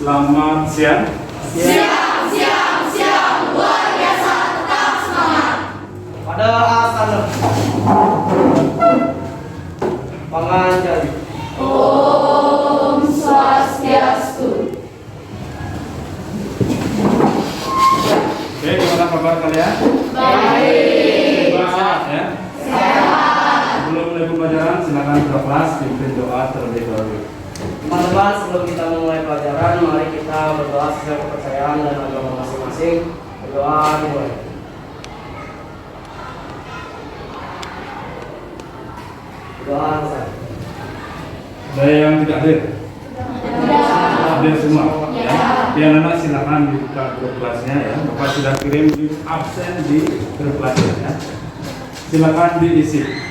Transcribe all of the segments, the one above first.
Selamat siang. Siang, luar biasa, tetap semangat. Pada asal panganjali. Om Swastiastu. Oke, gimana kabar kalian? Baik. Sehat ya? Sehat. Sebelum mulai pembelajaran, silakan ke kelas pimpin doa terlebih dahulu. Teman-teman, sebelum kita memulai pelajaran, mari kita berdoa sesuai kepercayaan dan agama masing-masing. Berdoa dimulai. Doa selesai. Ada yang tidak hadir? Hadir semua. Ya. Yang anak silakan dibuka grup kelasnya ya. Bapak sudah kirim di absen di grup kelasnya ya. Silakan diisi.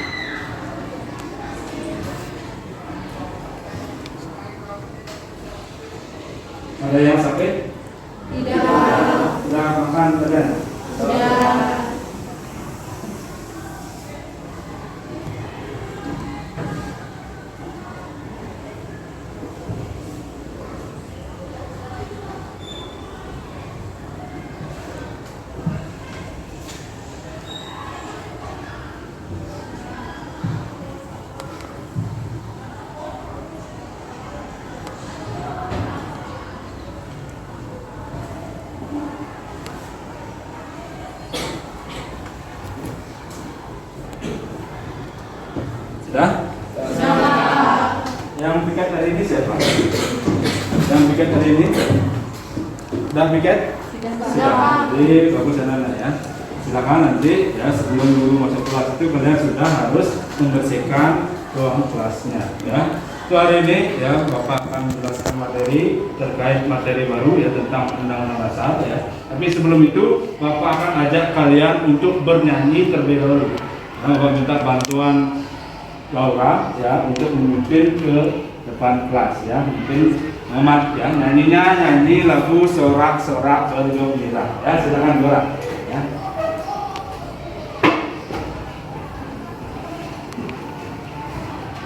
Ada yang sakit? Tidak. Sudah makan kalian? Tidak. Sudah? Yang piket hari ini siapa? Yang piket hari ini? Sudah piket? Sudah. Jadi bagus anak-anak ya. Silakan nanti ya sebelum guru masuk kelas itu kalian sudah harus membersihkan ruang kelasnya ya. Itu hari ini ya Bapak akan menjelaskan materi terkait materi baru ya tentang undang-undang dasar ya. Tapi sebelum itu Bapak akan ajak kalian untuk bernyanyi terlebih dahulu. Nah, Bapak minta bantuan Laura ya untuk memimpin ke depan kelas ya, mungkin Muhammad ya, nyanyi lagu sorak-sorak bergembira ya, silakan Laura ya.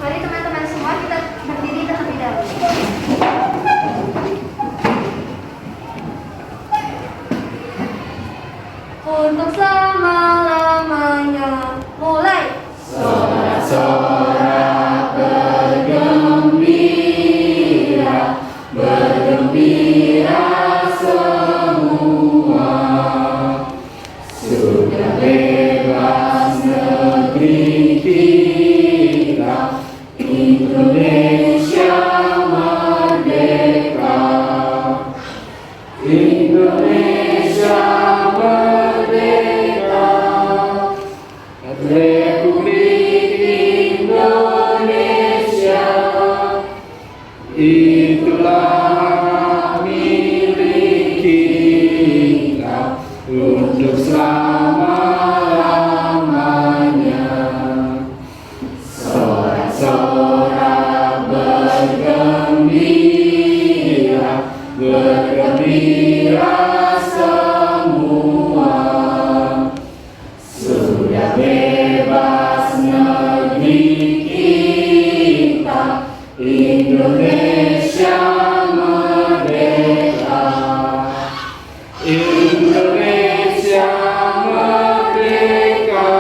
Mari teman-teman semua kita berdiri terlebih dahulu. Untuk selama-lamanya, mulai. Sorak-sorak bergembira, bergembira semua. Sudah bebas negeri kita, Indonesia merdeka. Indonesia merdeka. Republik Indonesia, itulah milik kita untuk selama-lamanya. Sorak-sorak bergembira, bergembira semua. Sudah bebas negeri kita, Indonesia merdeka. Indonesia merdeka.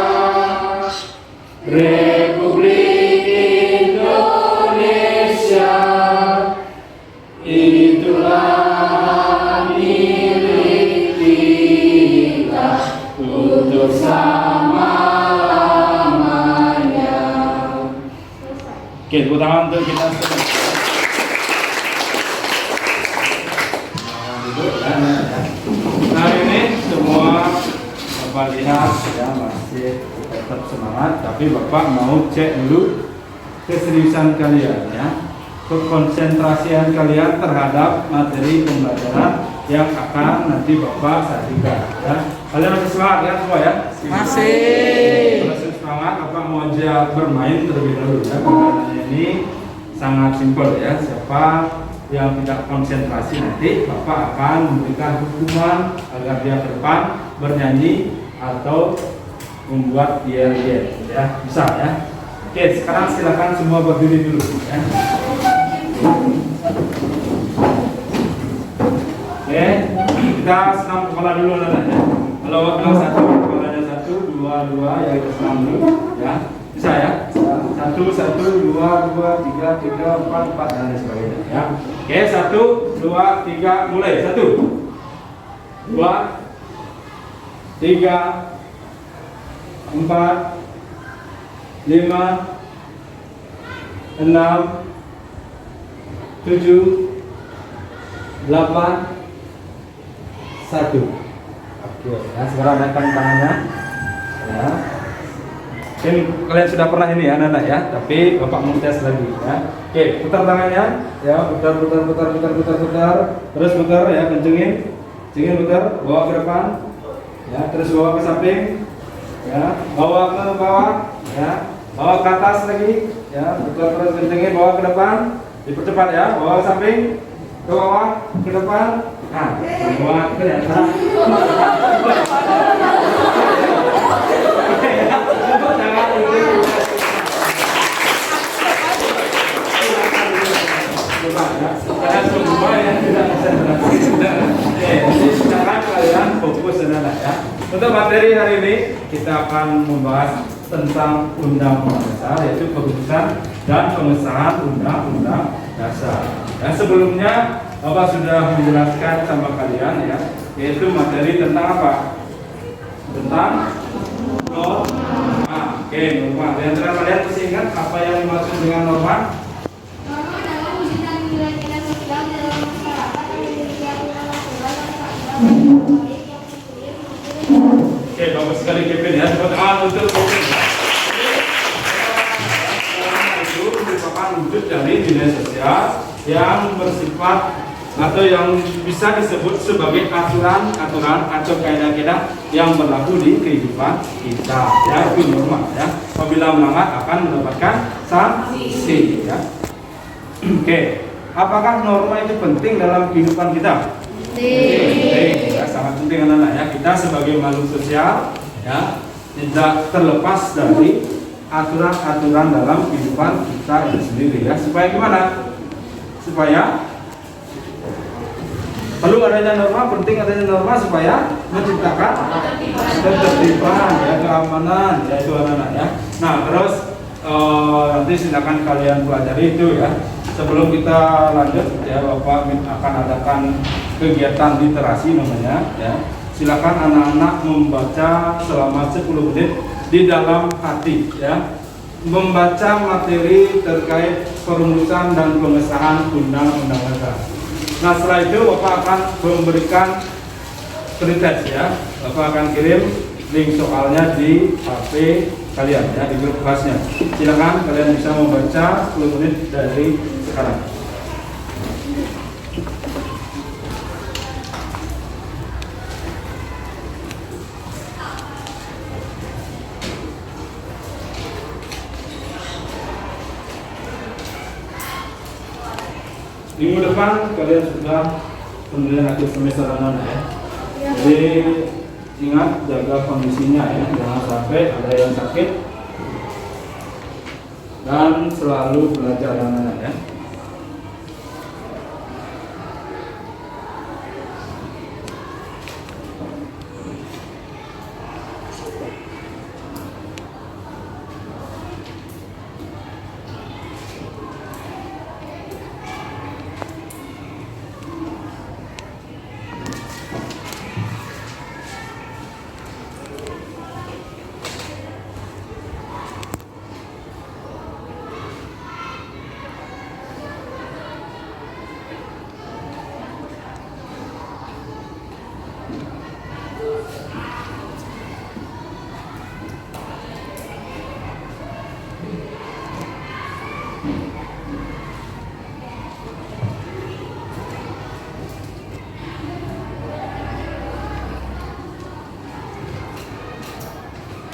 Republik Indonesia, itulah milik kita untuk selama-lamanya. Oke, tepuk tangan untuk kita semua. Duduk ya. Nah ini semua Bapak lihat ya masih tetap semangat, tapi Bapak mau cek dulu keseriusan kalian ya, kekonsentrasian kalian terhadap materi pembelajaran yang akan nanti Bapak sajikan ya. Kalian masih semangat ya semua ya? Masih. Masih semangat, Bapak mau ajak bermain terlebih dahulu ya. Permainannya ini sangat simpel ya. Siapa yang tidak konsentrasi nanti Bapak akan memberikan hukuman agar dia ke depan bernyanyi atau membuat yel-yel ya. Bisa ya. Oke, sekarang silakan semua berdiri dulu ya. kita senam kepala dulu anak ya. Kalau bilang satu, kepalanya satu, dua, ya kita senam dulu ya. Bisa ya? Satu, dua, tiga, empat, dan lain sebagainya ya. Oke, 1, 2, 3, mulai. 1, 2, 3, 4, 5, 6, 7, 8, 1. Oke, ya, sekarang naikkan tangannya. Ya. Mungkin kalian sudah pernah ini ya, anak-anak ya, tapi Bapak mau tes lagi ya. Oke, putar tangannya, ya, putar. Terus putar ya, kencengin, putar, bawa ke depan, ya, terus bawa ke samping, ya, bawa ke bawah, ya, bawa ke atas lagi, ya, putar terus kencengin, bawa ke depan, dipercepat ya, bawa ke samping, ke bawah, ke depan. Nah, semua kelihatan. Karena semua yang tidak bisa berhasil. Sekarang kalian fokus adalah ya. Untuk materi hari ini kita akan membahas tentang Undang-Undang Dasar, yaitu keputusan dan pengesahan Undang-Undang Dasar. Dan sebelumnya Bapak sudah menjelaskan sama kalian ya, yaitu materi tentang apa? Tentang norma. Oke, norma. Di antara kalian masih ingat apa yang dimaksud dengan norma? Norma adalah wujudkan nilai-nilai sosial di dalam masyarakat yang dimiliki aturan aturan dan kaidah baik yang mengatur. Oke, bagus sekali Kevin ya. Tepuk tangan untuk Kevin. Itu merupakan wujud dari nilai sosial yang bersifat atau yang bisa disebut sebagai aturan atau kaidah-kaidah yang berlaku di kehidupan kita ya, itu norma ya. Apabila melanggar akan mendapatkan sanksi ya. Oke, apakah norma itu penting dalam kehidupan kita? Penting ya, sangat penting anak-anak ya. Kita sebagai makhluk sosial ya, tidak terlepas dari aturan-aturan dalam kehidupan kita itu sendiri ya. Supaya gimana? Supaya perlu adanya norma, penting adanya norma supaya menciptakan ketertiban ya, keamanan ya, itu anak-anak ya. Nah, terus nanti silakan kalian pelajari itu ya. Sebelum kita lanjut ya, Bapak akan adakan kegiatan literasi namanya ya. Silakan anak-anak membaca selama 10 menit di dalam hati ya. Membaca materi terkait perumusan dan pengesahan Undang-Undang Dasar. Nah, setelah itu Bapak akan memberikan pretest ya. Bapak akan kirim link soalnya di HP kalian ya, di grup kelasnya. Silakan kalian bisa membaca 10 menit dari sekarang. Minggu depan kalian sudah kemudian akhir semester anak ya. Jadi ingat jaga kondisinya ya, jangan sampai ada yang sakit dan selalu belajar anak-anak ya.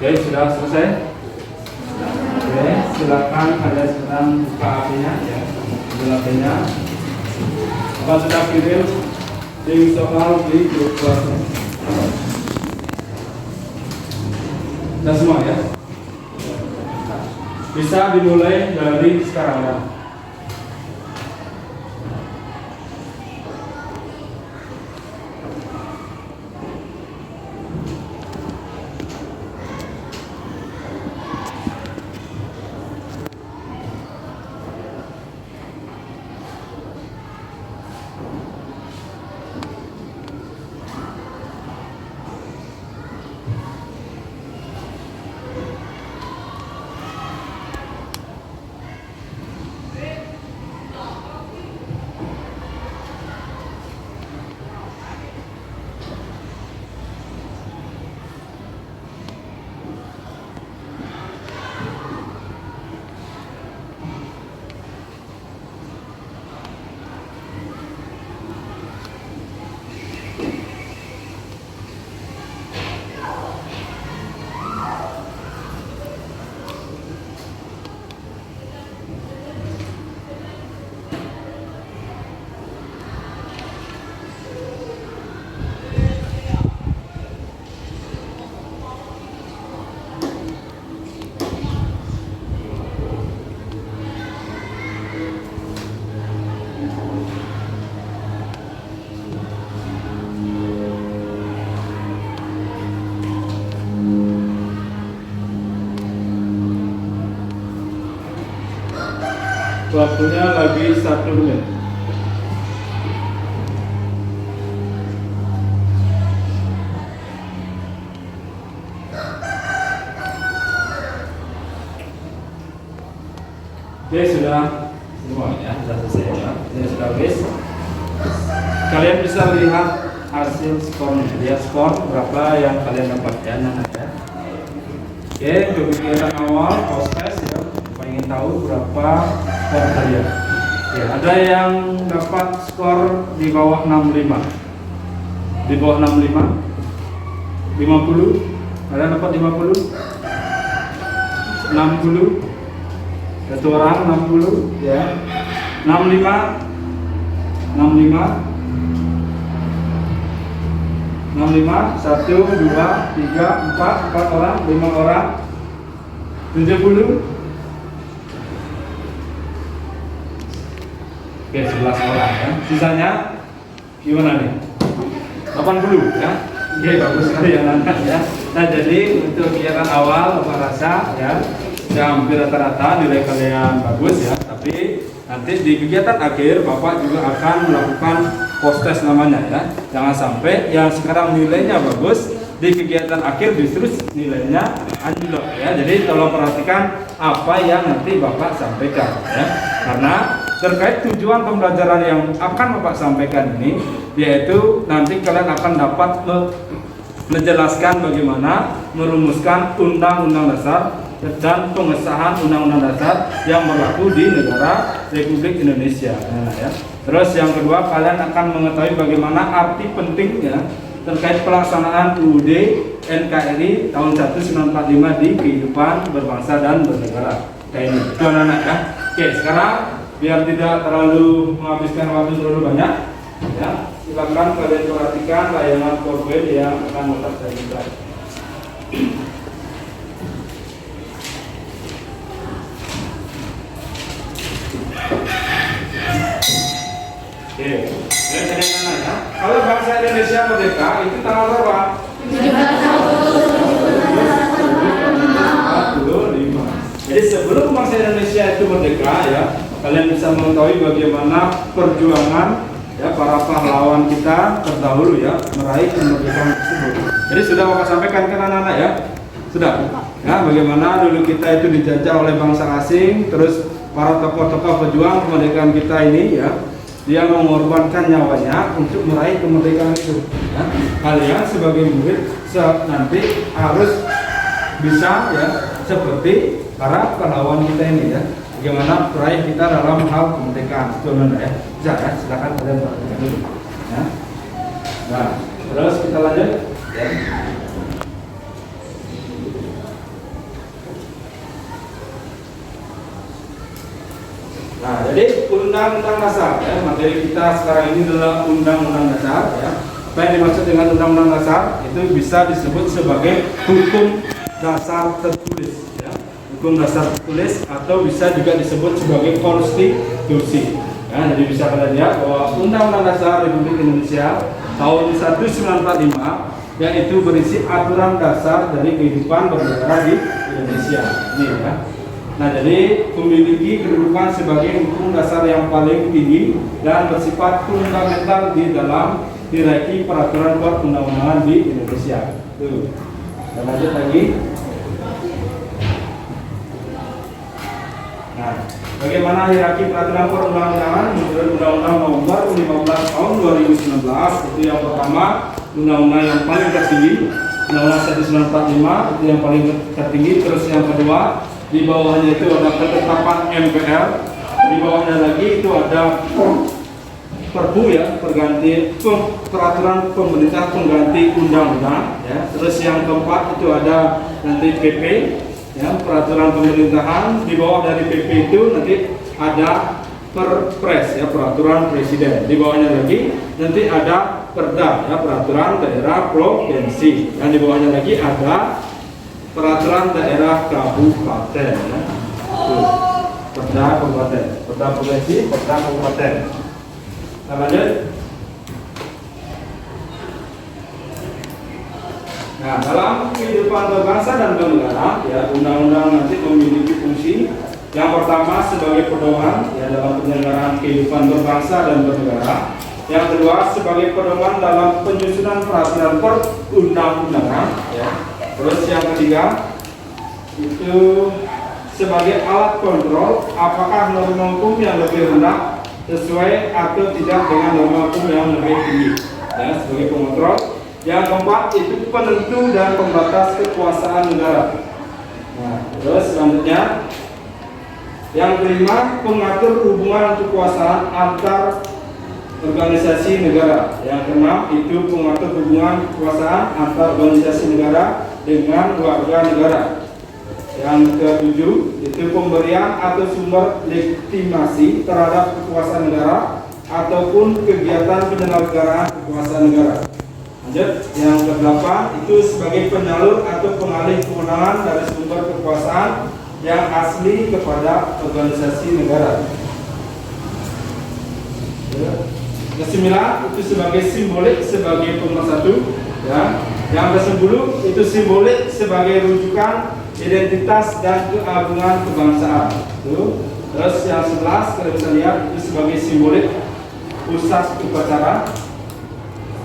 Oke, sudah selesai? Oke, silakan kalian sekarang buka HP-nya ya, ambil HP-nya. Bapak sudah kirim link soal di grup kelasnya. Sudah semua ya? Bisa dimulai dari sekarang ya. Waktunya lagi 1 menit. Oke, sudah semua ya, sudah selesai ya. Ini sudah habis. Kalian bisa lihat hasil skornya, lihat skor berapa yang kalian dapat ya, nah ya. Oke, untuk kegiatan awal proses ya, Bapak ingin tahu berapa skor kalian. Ya, ada yang dapat skor di bawah 65. Di bawah 65. 50. Ada yang dapat 50? 60. Satu orang 60 ya. 65. 65. 65, 1, 2, 3, 4 orang, 5 orang. 70. Oke, 11 orang ya. Sisanya gimana nih? 80 ya. Oke, bagus sekali ya anak ya. Nah, jadi untuk kegiatan awal Bapak rasa ya hampir rata-rata nilai kalian bagus ya. Tapi nanti di kegiatan akhir Bapak juga akan melakukan post test namanya ya. Jangan sampai yang sekarang nilainya bagus di kegiatan akhir justru nilainya anjlok ya. Jadi tolong perhatikan apa yang nanti Bapak sampaikan ya. Karena terkait tujuan pembelajaran yang akan Bapak sampaikan ini, yaitu nanti kalian akan dapat menjelaskan bagaimana merumuskan undang-undang dasar dan pengesahan undang-undang dasar yang berlaku di negara Republik Indonesia. Nah, ya. Terus yang kedua, kalian akan mengetahui bagaimana arti pentingnya terkait pelaksanaan UUD NKRI tahun 1945 di kehidupan berbangsa dan bernegara. Kayak ini, itu anak-anak ya. Oke, sekarang biar tidak terlalu menghabiskan waktu terlalu banyak, ya, silakan kalian perhatikan layanan PowerPoint yang akan Bapak sajikan. Oke, ya. Kalau bangsa Indonesia merdeka itu tanggal berapa? 17 Jadi sebelum bangsa Indonesia itu merdeka ya, kalian bisa mengetahui bagaimana perjuangan ya para pahlawan kita terdahulu ya meraih kemerdekaan tersebut. Jadi sudah Bapak sampaikan ke anak-anak ya, sudah. Ya, bagaimana dulu kita itu dijajah oleh bangsa asing, terus para tokoh-tokoh pejuang kemerdekaan kita ini ya, dia mengorbankan nyawanya untuk meraih kemerdekaan itu. Ya. Kalian sebagai murid nanti harus bisa ya seperti para pahlawan kita ini ya. Bagaimana meraih kita dalam hal kemerdekaan, ya. Bisa ya, silakan kalian perhatikan dulu. Ya. Nah, terus kita lanjut. Ya. Nah, jadi undang-undang dasar ya, materi kita sekarang ini adalah undang-undang dasar ya. Apa yang dimaksud dengan undang-undang dasar itu bisa disebut sebagai hukum dasar tertulis ya. Hukum dasar tertulis atau bisa juga disebut sebagai konstitusi. Ya, jadi bisa kalian lihat bahwa Undang-Undang Dasar Republik Indonesia tahun 1945 yaitu berisi aturan dasar dari kehidupan bernegara di Indonesia. Ini ya. Nah, jadi memiliki kedudukan sebagai hukum dasar yang paling tinggi dan bersifat fundamental di dalam hierarki peraturan perundang-undangan di Indonesia. Tuh. Kita lanjut lagi. Nah, bagaimana hierarki peraturan perundang-undangan menurut Undang-Undang Nomor 15 Tahun 2019? Itu yang pertama, undang-undang yang paling tertinggi, Undang-Undang 1945 itu yang paling tertinggi. Terus yang kedua, di bawahnya itu ada ketetapan MPR, di bawahnya lagi itu ada Perpu ya, peraturan pemerintah pengganti undang-undang ya. Terus yang keempat itu ada nanti PP ya, peraturan pemerintahan. Di bawah dari PP itu nanti ada Perpres ya, peraturan presiden. Di bawahnya lagi nanti ada Perda ya, peraturan daerah provinsi. Dan di bawahnya lagi ada peraturan daerah kabupaten ya. Tuh. Perda kabupaten, perda provinsi, perda kabupaten. Nah, lanjut. Nah, dalam kehidupan berbangsa dan bernegara ya, undang-undang nanti memiliki fungsi Yang pertama sebagai pedoman ya dalam penyelenggaraan kehidupan berbangsa dan bernegara. Yang kedua sebagai pedoman dalam penyusunan peraturan perundang-undangan ya. Terus yang ketiga itu sebagai alat kontrol apakah norma hukum yang lebih rendah sesuai atau tidak dengan norma hukum yang lebih tinggi ya, sebagai pengontrol. Yang keempat itu penentu dan pembatas kekuasaan negara. Nah, terus selanjutnya yang kelima pengatur hubungan kekuasaan antar organisasi negara. Yang keenam itu pengatur hubungan kekuasaan antar organisasi negara dengan warga negara. Yang ketujuh itu pemberian atau sumber legitimasi terhadap kekuasaan negara ataupun kegiatan penyelenggaraan kekuasaan negara. Lanjut, yang kedelapan itu sebagai penyalur atau pengalih kewenangan dari sumber kekuasaan yang asli kepada organisasi negara. Kesembilan itu sebagai simbolik sebagai pemersatu. Ya. Yang ke-10 itu simbolik sebagai rujukan identitas dan keagungan kebangsaan. Tuh. Terus yang 11 kalau bisa lihat itu sebagai simbolik pusat upacara.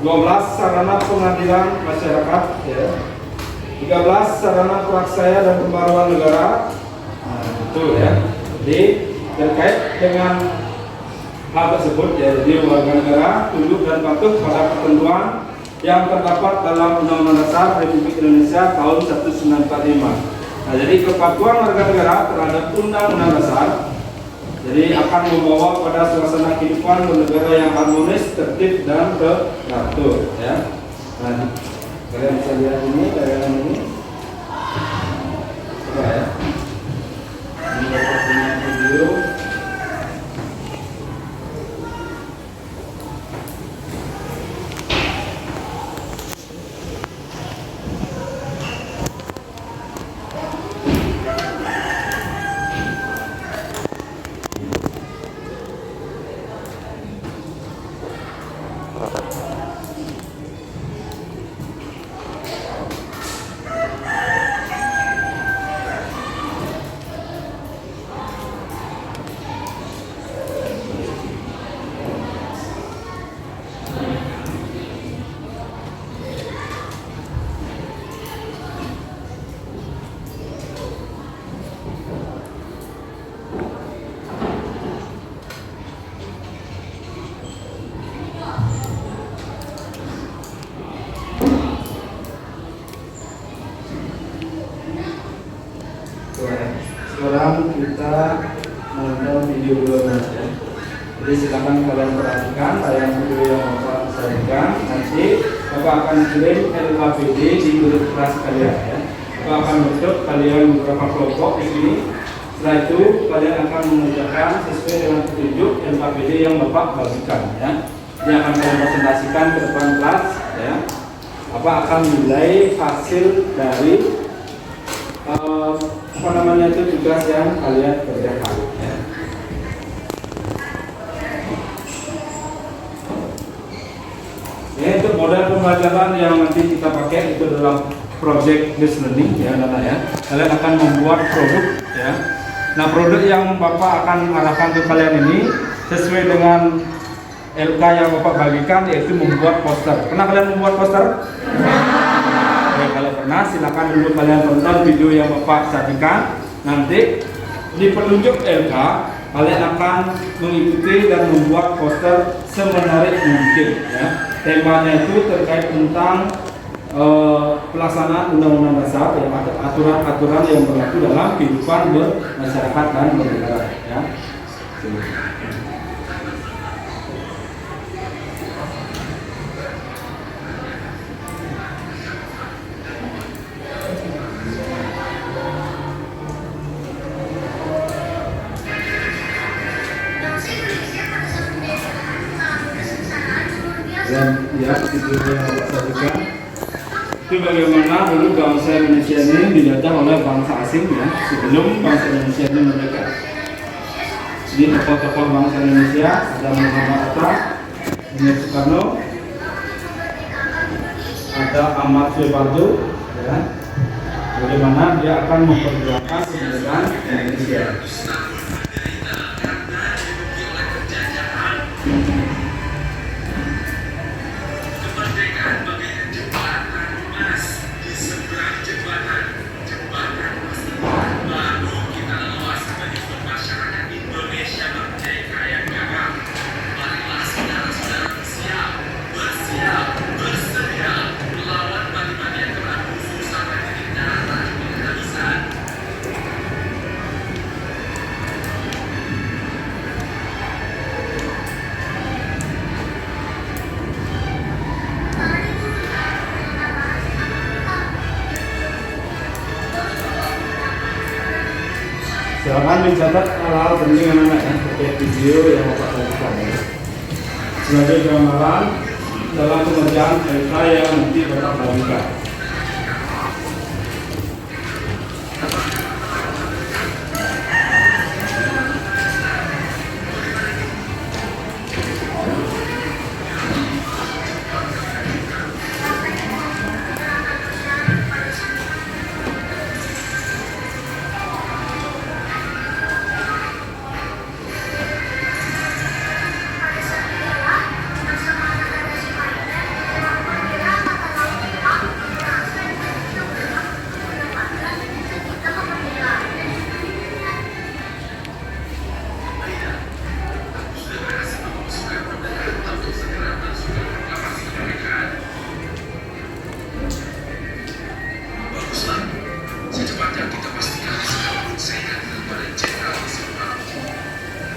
12 sarana pengadilan masyarakat. Ya. 13 sarana praksaya dan pembaruan negara. Nah, itu ya. Jadi terkait dengan hal tersebut ya, jadi warga negara tunduk dan patuh pada ketentuan yang terdapat dalam Undang-Undang Dasar Republik Indonesia tahun 1945. Nah, jadi kepatuhan warga negara terhadap Undang-Undang Dasar jadi akan membawa pada suasana kehidupan bernegara yang harmonis, tertib dan teratur. Ya. Nah, kalian bisa lihat ini, daerah ini. Coba ya. Ini dapat punya video. Sekarang kita menonton video dulu ya. Jadi silakan kalian perhatikan tayang video yang Bapak sajikan. Nanti Bapak akan kirim LKPD di grup kelas kalian ya. Bapak akan bentuk kalian beberapa kelompok di sini. Setelah itu kalian akan mengerjakan sesuai dengan petunjuk LKPD yang Bapak bagikan ya. Ini akan kalian presentasikan ke depan kelas ya. Bapak akan menilai hasil dari apa namanya itu tugas yang kalian kerjakan ya. Ya, itu model pembelajaran yang nanti kita pakai itu dalam project based learning ya, Nana ya. Kalian akan membuat produk ya. Nah, produk yang Bapak akan arahkan ke kalian ini sesuai dengan LK yang Bapak bagikan, yaitu membuat poster. Pernah kalian membuat poster? Ya, kalau pernah silakan dulu kalian tonton video yang Bapak sajikan. Nanti di penunjuk LK kalian akan mengikuti dan membuat poster semenarik mungkin ya. Temanya itu terkait tentang pelaksanaan Undang-Undang Dasar yang ada aturan-aturan yang berlaku dalam kehidupan bermasyarakat dan bernegara ya. Dan ya, video yang Bapak sajikan itu bagaimana dulu bangsa Indonesia ini dijajah oleh bangsa asing ya, sebelum bangsa Indonesia ini merdeka. Ini tokoh-tokoh bangsa Indonesia ada Muhammad Hatta, ini Soekarno, ada Ahmad Suparjo, ya. bagaimana dia akan memperjuangkan kemerdekaan Indonesia. Silakan mencatat hal-hal penting anak-anak ya, terkait video yang Bapak sajikan ya. Sebagai gambaran dalam pengerjaan LK yang nanti Bapak bagikan.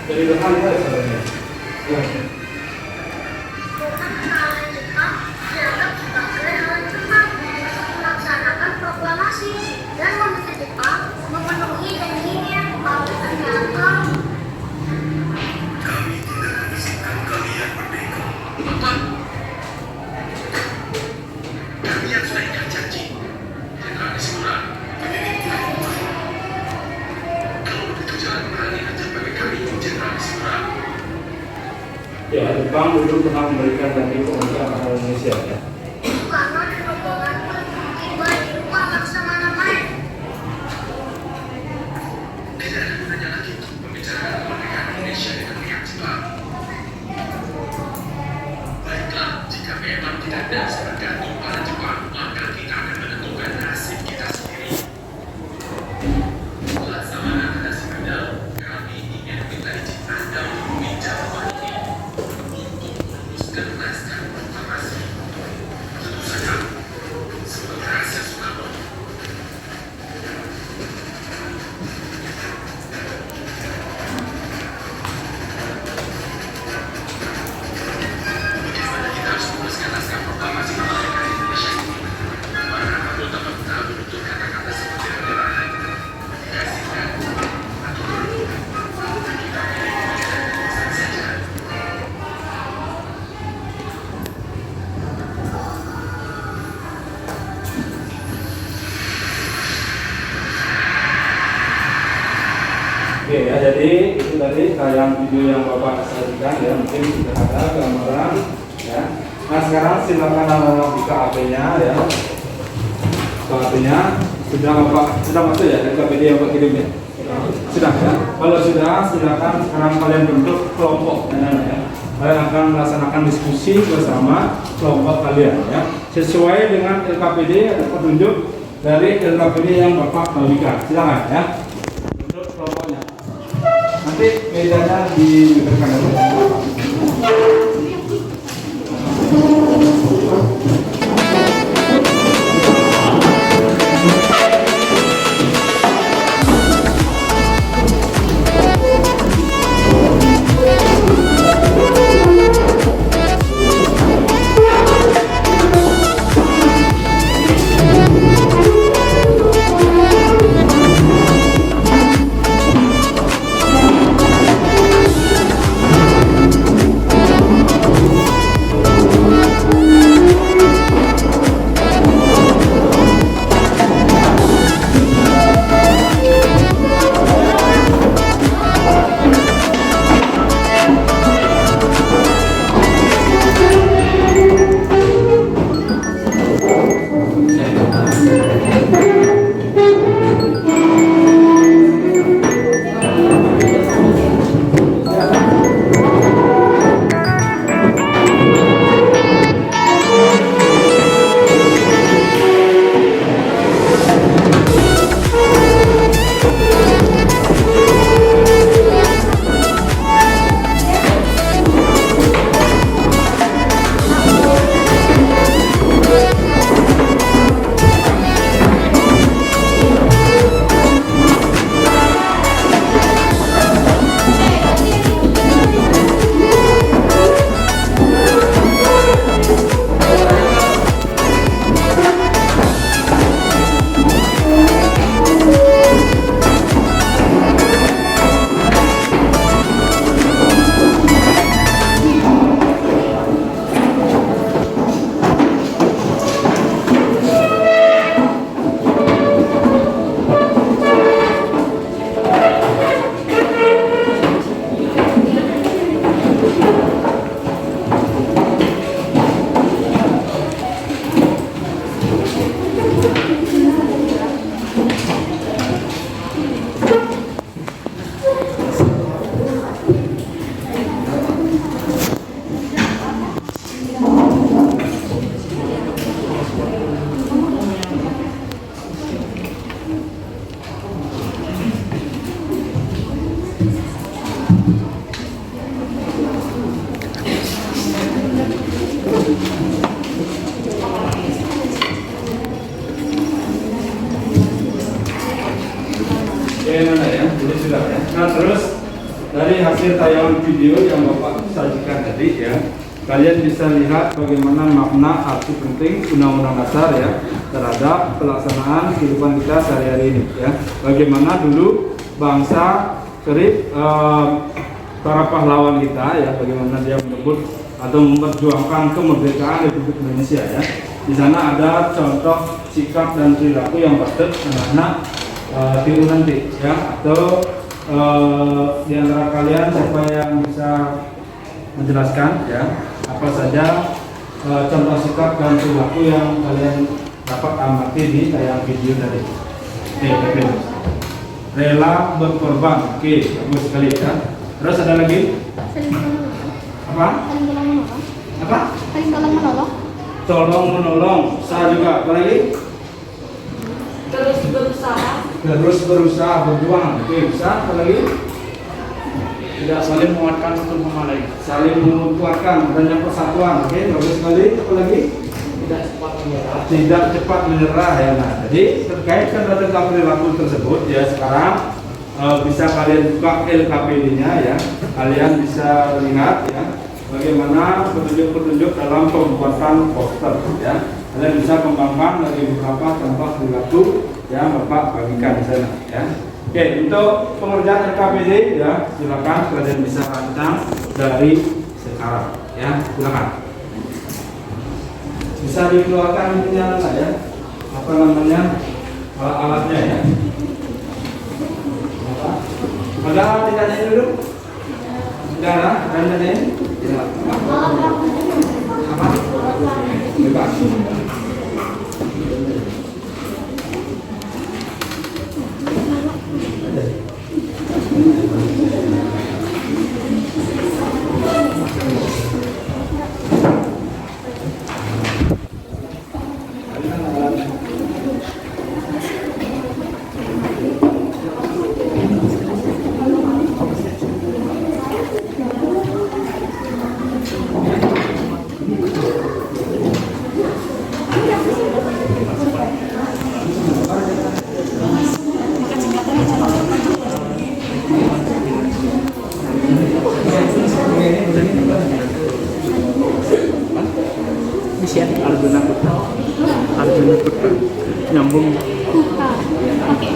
Dari depan ya sebenarnya. Ya. Melaksanakan proklamasi dan meminta Jepang memenuhi janjinya melakukan dalam Kami tidak mengizinkan kalian merdeka. Apa? Kalian sudah ingat janji Jenderal Iskura pemimpin kalau begitu jangan berani aja bagi kami Jenderal Iskura. Ya, Jepang dulu pernah memberikan janji kemerdekaan pada Indonesia ya. Karena rombongan tiba di rumah Laksamana Main. Tidak ada gunanya lagi untuk membicarakan kemerdekaan Indonesia dengan pihak Jepang. Baiklah, jika memang tidak ada bergantung pada Jepang, maka kita akan menentukan nasib kita sendiri. Laksamana pada Sumedang, kami ingin meminta izin Anda untuk meminjam rumah ini untuk meneruskan naskah proklamasi. Tentu saja, sebagai rahasia Soekarno. Bagaimana kita harus meneruskan naskah proklamasi kemerdekaan Indonesia ini? Para anggota pemerintah menutur kata-kata seperti bendera, dikasihkan, atau kita pilih negara kekuasaan saja. Oke ya, jadi itu tadi tayang video yang Bapak sajikan ya, mungkin sudah ada gambaran ya. Nah sekarang silakan anak-anak buka HP-nya ya. Buka HP-nya, sudah Bapak sudah masuk ya LKPD yang Bapak kirim ya? Sudah ya. Kalau sudah, silakan sekarang kalian bentuk kelompok ya. Kalian akan melaksanakan diskusi bersama kelompok kalian ya. Sesuai dengan LKPD atau petunjuk dari LKPD yang Bapak bagikan. Silakan ya. Bentuk kelompoknya. Nanti medianya diberikan dulu. dari hasil tayangan video yang Bapak sajikan tadi ya, kalian bisa lihat bagaimana makna arti penting Undang-Undang Dasar ya terhadap pelaksanaan kehidupan kita sehari-hari ini ya. Bagaimana dulu bangsa kerip para pahlawan kita ya, bagaimana dia menyebut atau memperjuangkan kemerdekaan Republik Indonesia ya. Di sana ada contoh sikap dan perilaku yang patut anak-anak tiru nanti ya, atau di antara kalian siapa yang bisa menjelaskan ya apa saja contoh sikap dan perilaku yang kalian dapat amati di tayang video tadi. Oke, rela berkorban. Oke, bagus sekali ya. Terus ada lagi? Saling tolong Apa? menolong. Apa? Saling tolong menolong. Tolong menolong. Saya juga. Apa lagi? Terus berusaha. Terus berusaha berjuang. Oke, bisa. Apa lagi? Tidak saling menguatkan satu sama lain. Saling menguatkan adanya persatuan. Oke, bagus sekali. Apa lagi? Tidak cepat menyerah. Tidak cepat menyerah ya. Nah, jadi terkait tentang perilaku tersebut ya, sekarang bisa kalian buka LKPD-nya ya. Kalian bisa lihat ya bagaimana petunjuk-petunjuk dalam pembuatan poster ya. Kalian bisa kembangkan dari beberapa contoh perilaku yang Bapak bagikan di sana ya. Oke, untuk pengerjaan LKPD ya, silakan kalian bisa rancang dari sekarang ya. Silakan. Bisa dikeluarkan ininya lah ya. Apa namanya? Alat-alatnya ya. Ada tindakan dulu? Tidak ada? Tindakan? Tidak. Apa? Bebas. Arjuna Putra. Arjuna Putra. Nyambung. Pakai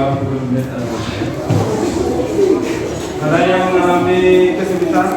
30 menit. Ada yang mengalami kesulitan?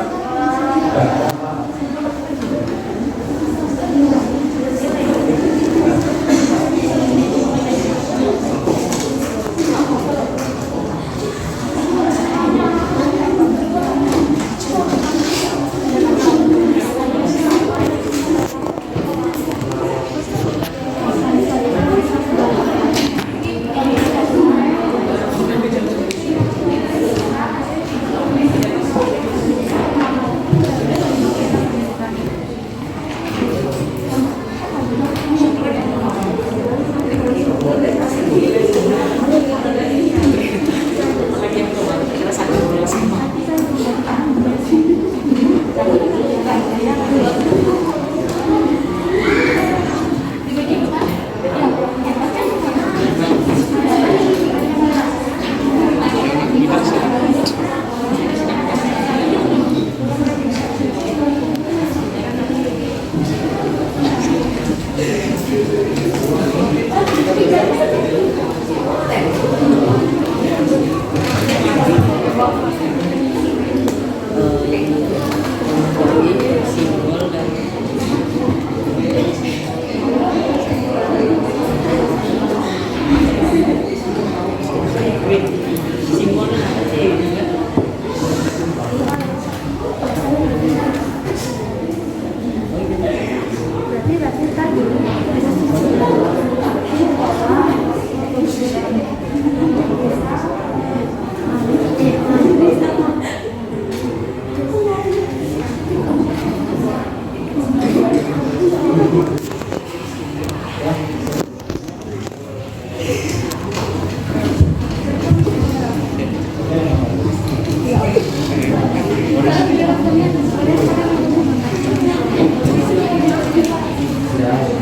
Ya.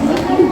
Thank you.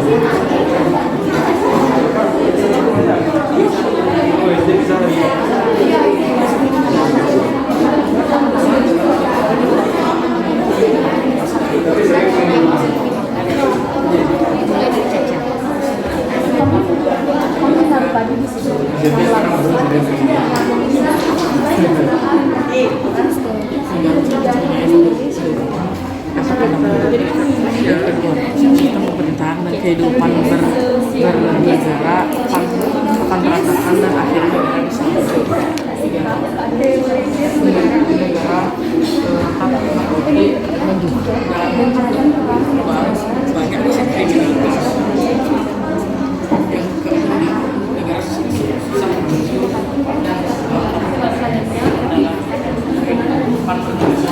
Oh, SD bisa lagi. Tapi saya sistem pemerintahan dan kehidupan bernegara akan berantakan dan akhirnya negara bisa negara mengikuti banyak kriminalitas yang kemudian negara susah maju dan selanjutnya adalah kehidupan bernegara.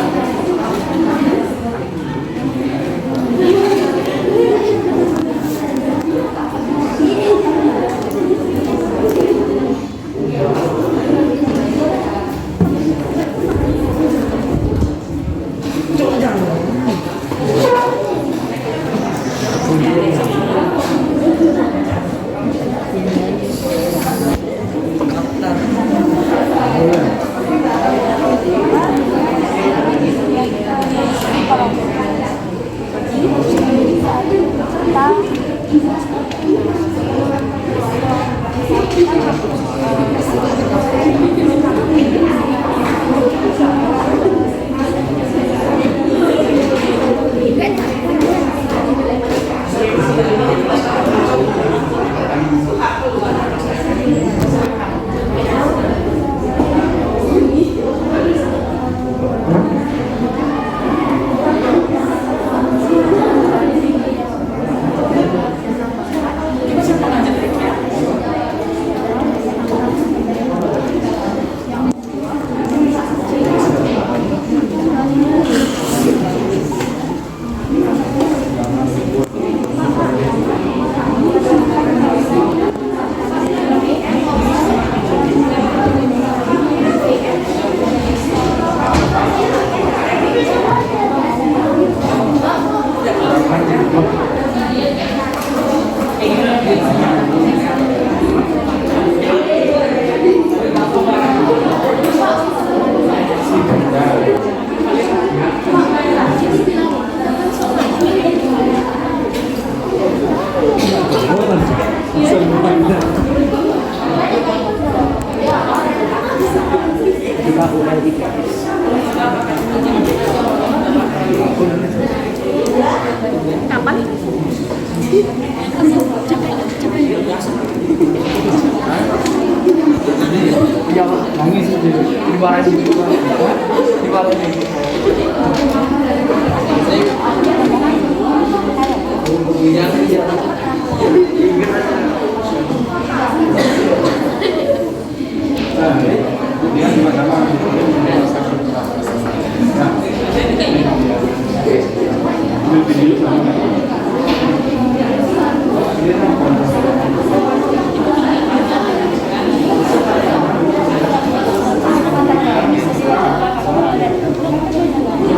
nangis di luar ini.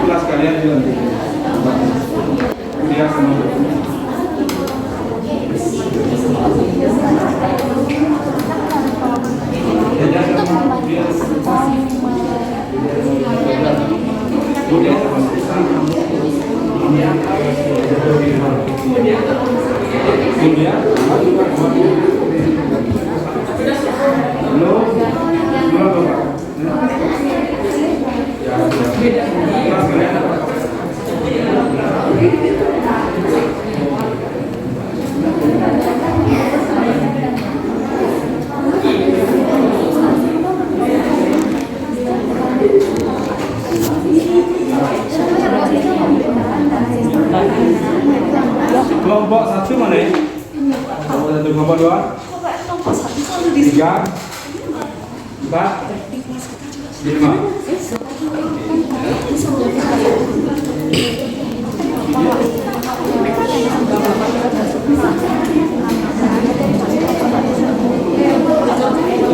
Kelas kalian juga dia semua. Kelompok satu mana ya? Kelompok satu, kelompok dua, tiga, empat, lima.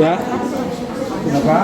Ya, kenapa?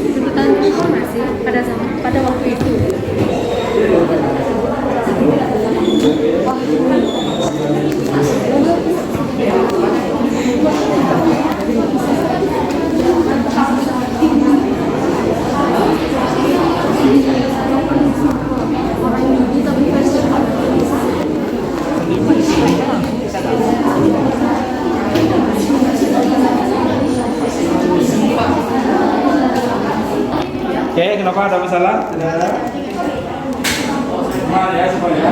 tuntutan reformasi pada waktu itu. Oke, kenapa ada masalah? Tidak ada? Semangat ya semuanya.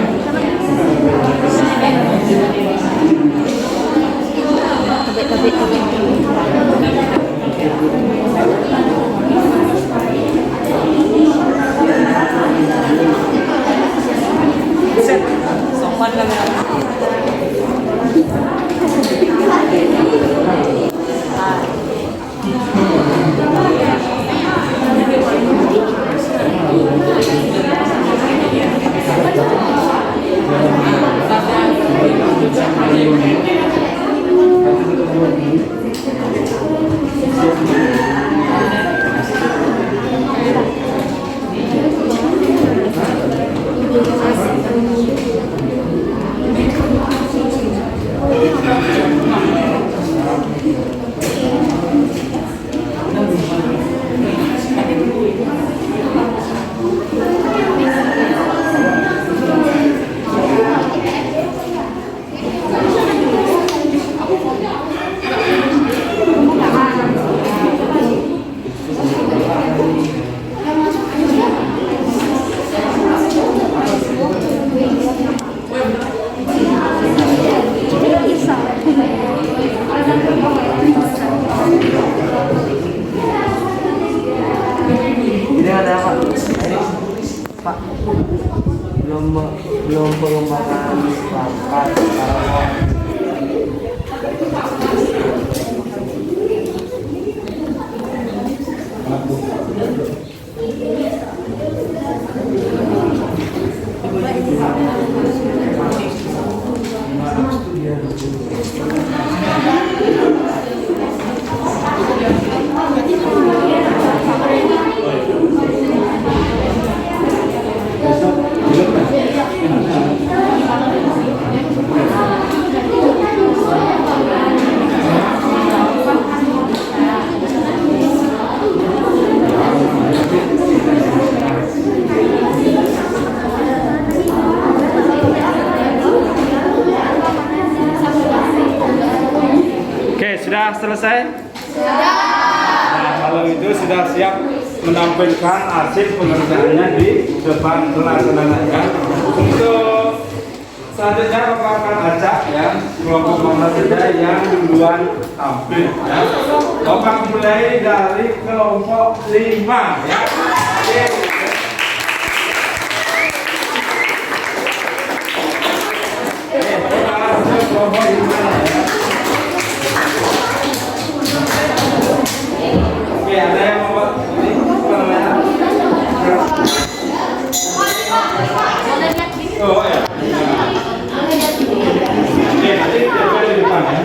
Sopan kamera. Ini ada apa? Pak, belum pengembangan sepakat sekarang. Oke, sudah selesai? Sudah. Nah, kalau itu sudah siap menampilkan hasil pengerjaannya di depan kelas anak-anak ya. Untuk selanjutnya Bapak akan ajak ya kelompok mana saja yang duluan tampil ya. Bapak mulai dari kelompok 5 ya. Oke. Kita masuk kelompok 5 ya. Oke, ada yang mau ini apa namanya? Oh ya. Oke, nanti kita di depan ya.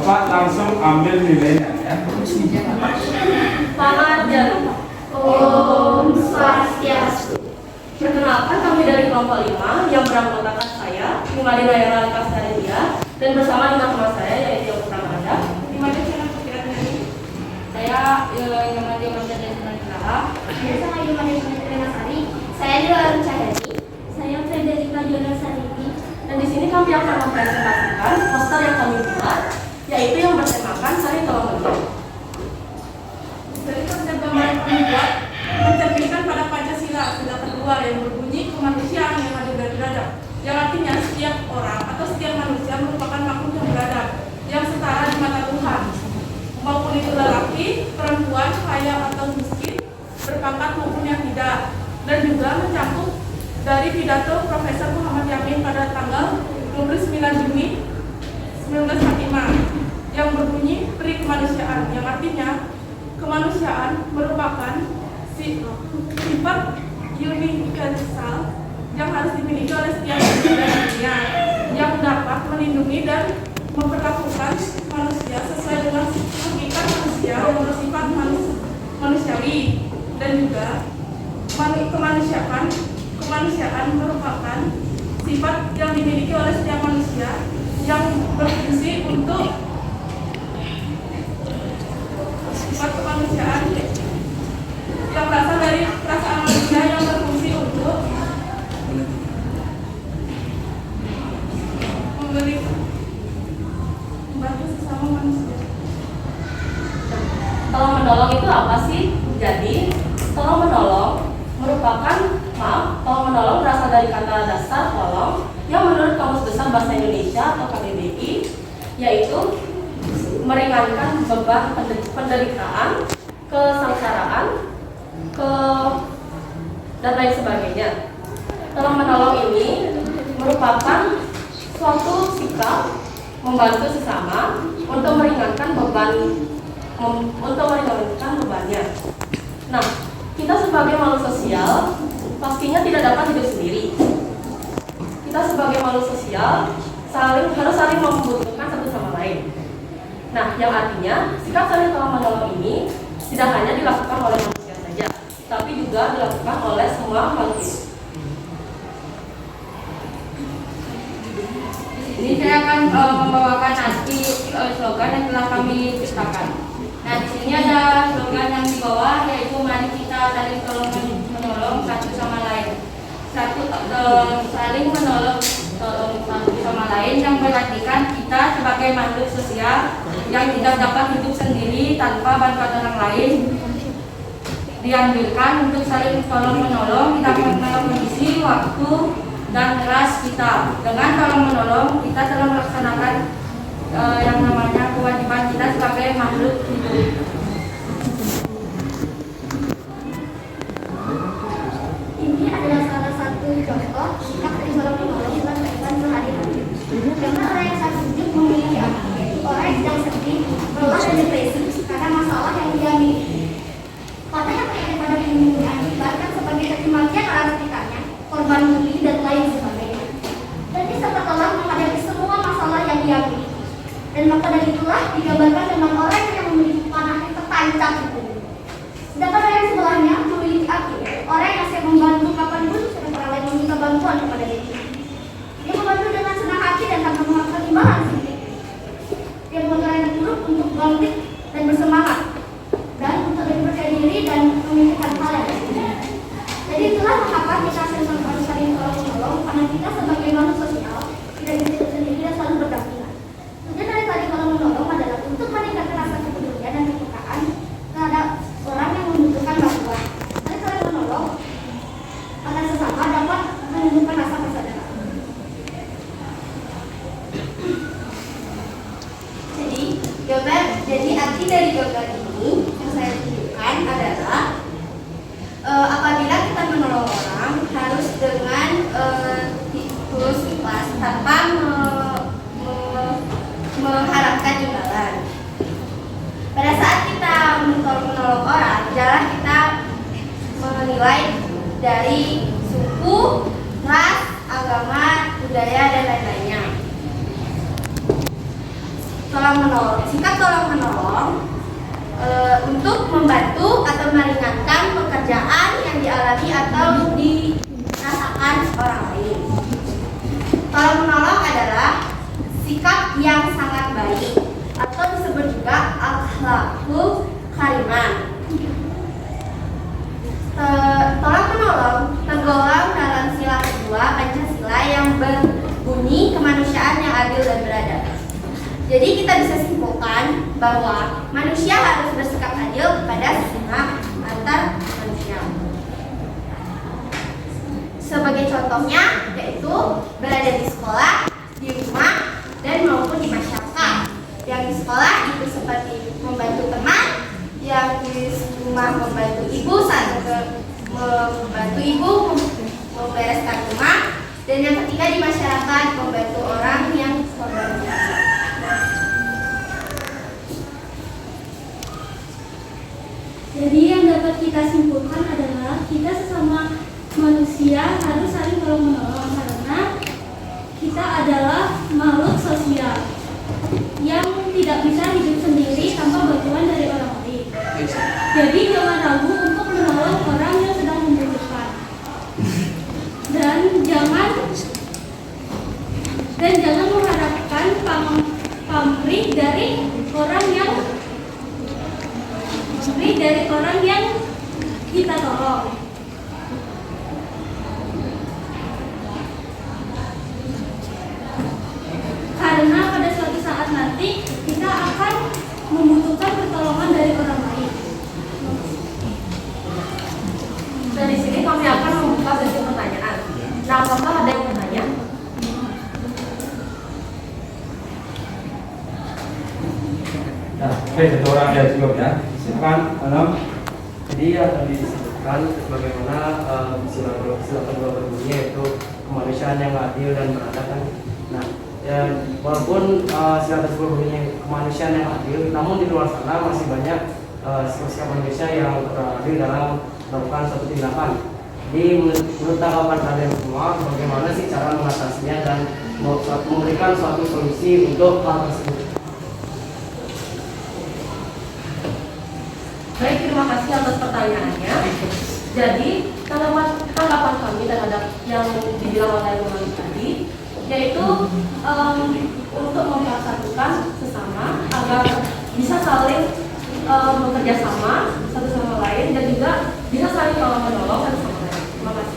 Bapak langsung ambil nilainya ya. Pengajar. Om Swastiastu. Perkenalkan kami dari kelompok 5 yang beranggotakan saya, Imadina Yara Kastaria, dan bersama dengan teman saya yaitu yang pertama ada. Saya Yamadi Masyarakat Chandra. Saya sama Yumani Sumitri Sari. Saya Dilan Cahyadi. Saya Frederika Jonasarini. Dan di sini kami akan mempresentasikan poster yang kami buat, yaitu yang bertemakan Sari Tolong Menolong. Dari konsep gambar yang kami buat mencerminkan pada Pancasila sudah terluar yang berbunyi kemanusiaan yang adil dan beradab, yang artinya setiap orang atau setiap manusia merupakan makhluk yang beradab itu lelaki, perempuan, kaya atau miskin, berpangkat maupun yang tidak, dan juga mencakup dari pidato Profesor Muhammad Yamin pada tanggal 29 Juni 1945 yang berbunyi peri kemanusiaan, yang artinya kemanusiaan merupakan sifat universal yang harus dimiliki oleh setiap manusia di dunia, yang dapat melindungi dan memperlakukan manusia sesuai dengan hakikat manusia yang bersifat manusiawi, dan juga kemanusiaan merupakan sifat yang dimiliki oleh setiap manusia yang berfungsi untuk sifat kemanusiaan yang berasal dari perasaan manusia yang berfungsi untuk membantu sesama manusia. Tolong menolong itu apa sih? Jadi, tolong menolong tolong menolong berasal dari kata dasar tolong yang menurut Kamus Besar Bahasa Indonesia atau KBBI, yaitu meringankan beban penderitaan, kesengsaraan, dan lain sebagainya. Tolong menolong ini merupakan suatu sikap membantu sesama untuk meringankan bebannya. Nah, kita sebagai makhluk sosial pastinya tidak dapat hidup sendiri. Kita sebagai makhluk sosial harus saling membutuhkan satu sama lain. Nah, yang artinya sikap saling tolong menolong ini tidak hanya dilakukan oleh manusia saja, tapi juga dilakukan oleh semua makhluk hidup. Ini saya akan membawakan nanti slogan yang telah kami ciptakan. Nah, di sini ada slogan yang di bawah, yaitu mari kita saling tolong menolong satu sama lain. Saling menolong satu sama lain yang berartikan kita sebagai makhluk sosial yang tidak dapat hidup sendiri tanpa bantuan orang lain, dianjurkan untuk saling tolong menolong tidak mengenal kondisi, waktu, dan ras kita. Dengan tolong menolong kita telah melaksanakan yang namanya kewajiban kita sebagai makhluk hidup. Ini adalah salah satu contoh sikap dari tolong menolong dalam kehidupan sehari-hari. Karena orang yang sangat sibuk memiliki apa, yaitu orang yang sedang sedih, lelah dan depresi karena masalah yang dia miliki. Karena yang terjadi pada dunia bahkan sebagai kematian orang sekitarnya, korban bully dan lain sebagainya. Dan dia sangat lelah menghadapi semua masalah yang dia miliki. Dan maka dari itulah digambarkan dengan orang yang memiliki panah yang tertancap itu. Sedangkan orang yang sebelahnya memiliki api, orang yang siap membantu kapanpun jika orang lain meminta bantuan kepada dia. Dia membantu dengan senang hati dan tanpa mengharapkan imbalan sedikit. Dia membantu orang yang buruk untuk bangkit dan bersemangat, dan untuk lebih percaya diri dan memikirkan hal yang lain. Jadi itulah mengapa kita harus saling tolong-menolong, karena kita sebagai makhluk sosial tidak bisa hidup sendiri dan selalu berdampingan. Tujuan dari saling tolong-menolong adalah untuk meningkatkan rasa kepedulian dan kepekaan terhadap orang yang membutuhkan bantuan. Saling menolong akan sesama dapat menumbuhkan rasa persaudaraan. Jadi arti dari gambar ini yang saya tunjukkan adalah apabila kita menolong orang harus dengan tulus ikhlas tanpa mengharapkan imbalan. Pada saat kita menolong orang, jangan kita menilai dari suku, ras, agama, budaya, dan lain-lainnya. Sikap tolong menolong untuk membantu atau meringankan pekerjaan yang dialami atau dirasakan orang lain. Tolong menolong adalah sikap yang sangat baik atau disebut juga akhlakul karimah. Tolong menolong tergolong dalam sila kedua Pancasila yang berbunyi kemanusiaan yang adil dan beradab. Jadi kita bisa simpulkan bahwa manusia harus bersikap adil kepada sesama antar manusia. Sebagai contohnya yaitu berada di sekolah, di rumah, dan maupun di masyarakat. Yang di sekolah itu seperti membantu teman, masyarakat, membantu orang yang korban jasa. Jadi yang dapat kita simpulkan adalah kita sesama manusia harus saling tolong menolong karena kita adalah makhluk sosial yang tidak bisa hidup sendiri tanpa bantuan dari orang lain. Jadi jangan ragu untuk menolong orang yang sedang membutuhkan. Dan jangan mengharapkan pamrih dari orang yang kita tolong. Karena pada suatu saat nanti kita akan membutuhkan pertolongan dari orang lain. Dan di sini kami akan membuka sesi pertanyaan. Nah, apakah ada yang bertanya? Nah, oke, satu orang ya cukup ya. Silakan, Alam. Jadi yang tadi disebutkan bagaimana sila kedua berbunyi yaitu kemanusiaan yang adil dan beradab kan. Nah, ya, walaupun sila tersebut berbunyi kemanusiaan yang adil, namun di luar sana masih banyak sikap manusia yang adil dalam melakukan suatu tindakan. Jadi menurut tanggapan kalian semua, bagaimana sih cara mengatasinya dan memberikan suatu solusi untuk hal tersebut? Baik, terima kasih atas pertanyaannya. Jadi, tanggapan kami terhadap yang dibilang oleh teman tadi, yaitu untuk mempersatukan sesama agar bisa saling bekerja sama satu sama lain dan juga bisa saling tolong menolong satu sama lain. Terima kasih.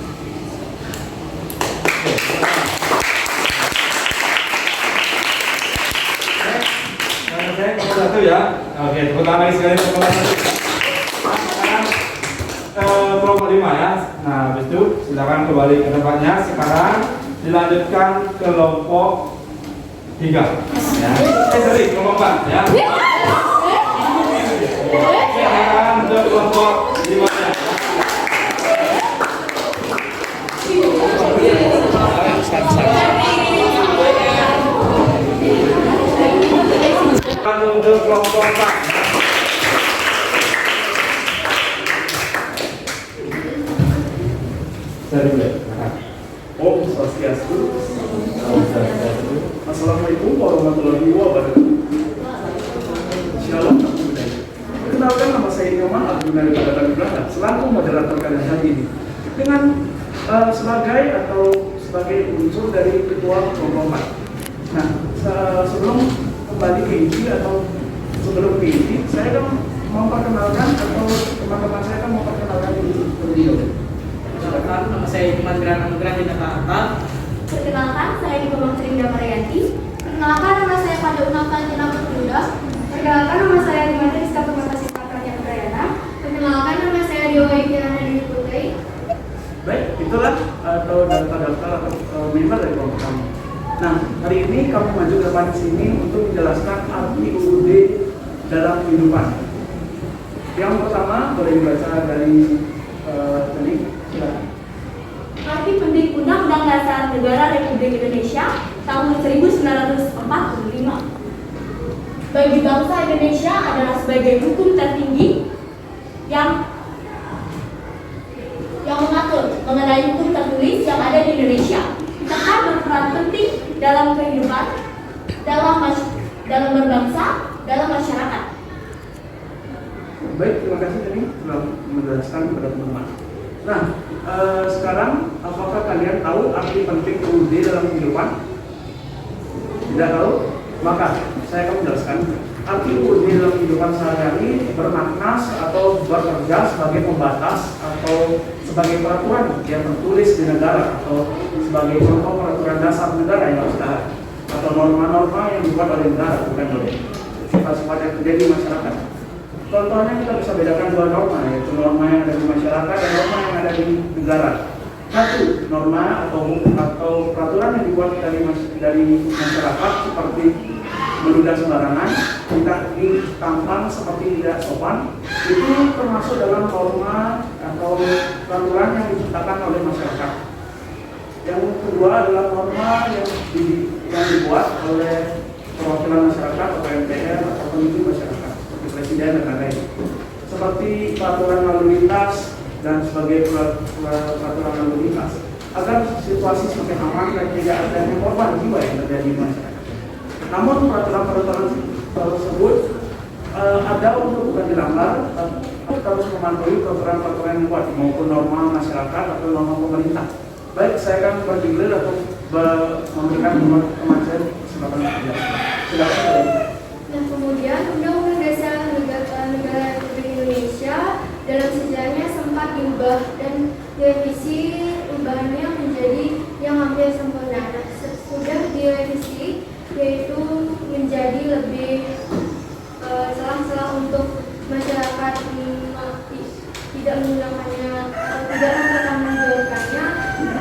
Oke, satu ya. Oke, tepuk tangan lagi sekali untuk kelas satu. Kelompok 5 ya. Nah, habis itu silakan kembali ke tempatnya. Sekarang dilanjutkan kelompok 3 ya. Sorry, kelompok 4 ya. Silakan untuk kelompok 5 ya. Silakan untuk kelompok 4. Om Swastiastu. Assalamualaikum warahmatullahi wabarakatuh. Shalom. Perkenalkan, nama saya Nyoman Abdul Ibrahim selaku moderator kalian hari ini. Dengan sebagai unsur dari ketua kelompok. Nah, sebelum kembali ke inti atau sebelum ke inti, saya akan memperkenalkan atau teman-teman saya akan memperkenalkan diri terlebih dahulu. Perkenalkan, nama saya Iman Anugrah Dinata. Perkenalkan, saya Ibu Trinda Marianti. Perkenalkan, nama saya Pada Unang Tanjina Pertuda. Perkenalkan, nama saya Dimana Rizka Permata Sista Pranyana Prayana. Perkenalkan, nama saya Rio Kirana Dewi Putri. Baik, itulah atau daftar-daftar atau member dari kelompok kami. Nah, hari ini kami maju ke depan sini untuk menjelaskan arti UUD dalam kehidupan. Yang pertama boleh dibaca dari tadi. Arti penting Undang-Undang Dasar Negara Republik Indonesia tahun 1945 bagi bangsa Indonesia adalah sebagai hukum tertinggi yang mengatur mengenai hukum tertulis yang ada di Indonesia serta berperan penting dalam kehidupan, dalam berbangsa, dalam masyarakat. Baik, terima kasih tadi telah menjelaskan kepada teman-teman. Nah, sekarang apakah kalian tahu arti penting UUD dalam kehidupan? Tidak tahu? Maka saya akan menjelaskan. Arti UUD dalam kehidupan sehari-hari bermakna atau bekerja sebagai pembatas atau sebagai peraturan yang tertulis di negara atau sebagai contoh peraturan dasar negara yang harus ada atau norma-norma yang dibuat oleh negara, bukan oleh sifat-sifat yang terjadi di masyarakat. Contohnya kita bisa bedakan dua norma, yaitu norma yang ada di masyarakat dan norma yang ada di negara. Satu, norma atau peraturan yang dibuat dari masyarakat seperti meludah sembarangan, tidak ditampang seperti tidak sopan, itu termasuk dalam norma atau peraturan yang diciptakan oleh masyarakat. Yang kedua adalah norma yang dibuat oleh perwakilan masyarakat atau MPR atau pemimpin masyarakat seperti presiden dan lain-lain, seperti peraturan lalu lintas dan sebagai peraturan lalu lintas agar situasi semakin aman dan tidak adanya korban jiwa yang terjadi di masyarakat. Namun peraturan-peraturan tersebut ada untuk bukan dilanggar, harus mematuhi peraturan-peraturan yang dibuat maupun norma masyarakat atau norma pemerintah. Baik, saya akan bergilir atau memberikan kemajuan silakan. Nah, kemudian Undang-Undang Dasar Negara Republik Indonesia dalam sejarahnya sempat diubah dan direvisi, perubahannya menjadi yang hampir sempurna. Nah, sudah direvisi yaitu menjadi lebih celah-celah untuk masyarakat tidak menggunakannya, tidak mempertanggungjawabkannya,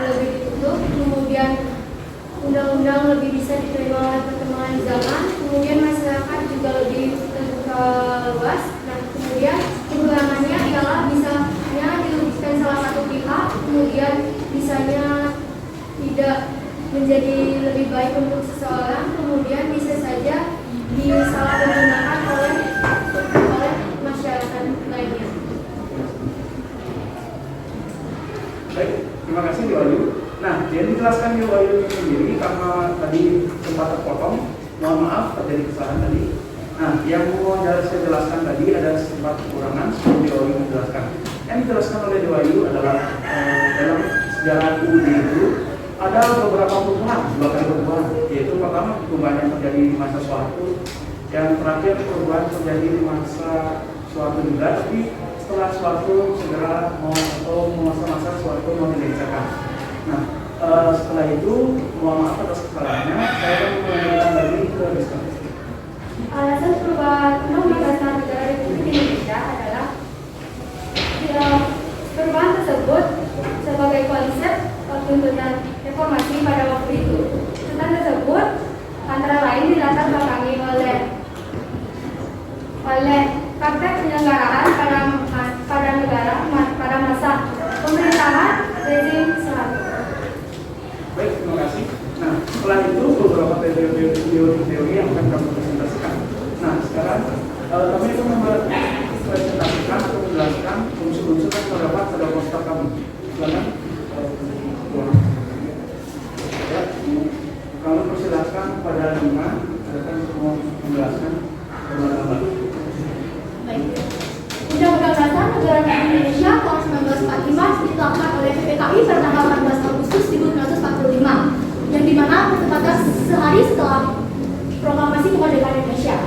lebih ditutup. Kemudian undang-undang lebih bisa diterima oleh perkembangan zaman. Kemudian masyarakat juga lebih terbuka luas. Nah, kemudian kekurangannya ialah bisanya dirugikan salah satu pihak, kemudian bisanya tidak menjadi lebih baik untuk seseorang, kemudian bisa saja disalahgunakan oleh masyarakat lainnya. Baik, terima kasih Di Wahyu. Nah, yang dijelaskan Di Wahyu sendiri karena tadi sempat terpotong, mohon maaf terjadi kesalahan tadi. Nah, yang mau saya jelaskan tadi ada sempat kekurangan sebelum Di Wahyu menjelaskan. Yang dijelaskan oleh Di Wahyu adalah dalam sejarah UUD itu ada beberapa perubahan, dua kali perubahan, yaitu pertama perubahan yang terjadi di masa Soeharto, yang terakhir perubahan terjadi di masa Soeharto juga, tapi setelah Soeharto segera masa-masa Soeharto mau dilengsarkan. Nah, setelah itu mohon maaf atas kesalahannya, saya akan melanjutkan lagi ke diskusi. Alasan perubahan Undang-Undang Dasar Negara Republik Indonesia adalah perubahan tersebut sebagai konsep tuntutan reformasi pada waktu itu. Tuntutan tersebut antara lain dilatar belakangi oleh praktek penyelenggaraan pada masa pemerintahan rezim Soeharto. Baik, terima kasih. Nah, setelah itu beberapa teori yang akan kami presentasikan. Nah, sekarang kami akan mempresentasikan atau menjelaskan unsur-unsur yang terdapat pada poster kami. Silakan. Ya, kami persilakan kepada Lima, akan semua menjelaskan gambar-gambar. Baik. Undang-Undang Dasar Negara Republik Indonesia tahun 1945 ditetapkan oleh PPKI pada tanggal 14 Agustus 1945, yang dimana bertepatan sehari setelah proklamasi kemerdekaan Indonesia.